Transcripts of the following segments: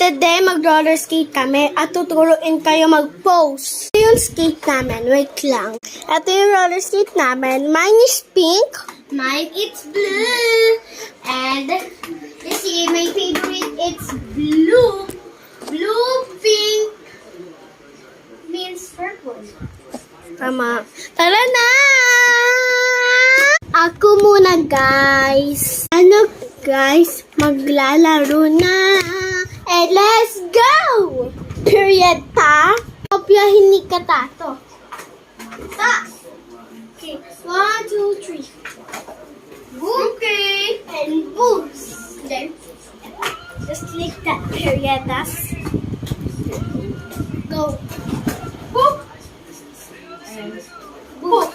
Today, mag-roller skate kami at tuturuin kayo mag-pose. Ito yung skate namin. Wait lang. Ito yung roller skate namin. Mine is pink. Mine, it's blue. And this is my favorite. It's blue. Blue, pink means purple. Tama. Tara na! Ako muna, guys. Ano, guys? Maglalaro na. And let's go! Period, ta? Kopyahin ni Katato. Ta! Okay. 1, 2, 3. Okay. And booms. Then, just like that. Period, tas. Go. Boop! Boop!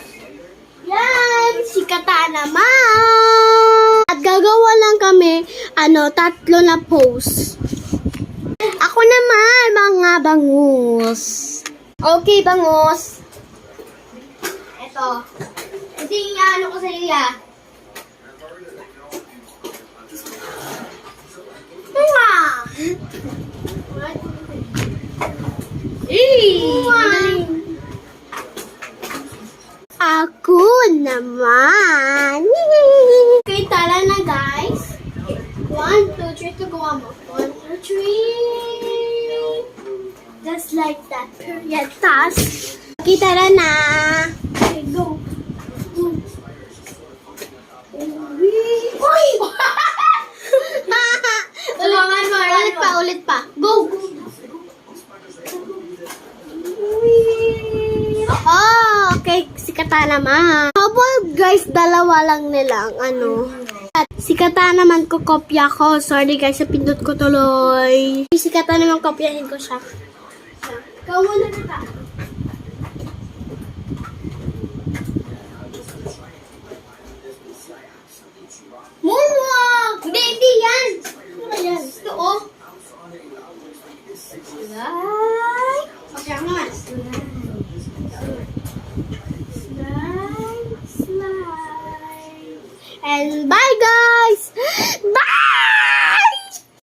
Yan! Si Kata naman! At gagawa lang kami, tatlo na pose. Ako naman, mga bangus. Okay, bangus. Ito. Ito yung ano ko sa iya. Ako naman. Okay, tara na, guys. 1, 2, 3 to go mo. 1, 2, 3. Just like that. Period. Tas. Okay, tara na. Okay, go. Uy! Ulit pa. Go! Oh, okay. Si Kata naman. Habang guys, dalawa lang nilang At si Kata naman kopya ko. Sorry guys, napindot ko tuloy. Si Kata naman kopyahin ko siya. Ikaw muna Kata. Moonwalk! Hindi yan! Ano yan? Ito, oh. Slide. Okay, ako naman. Slide. And bye guys! Bye!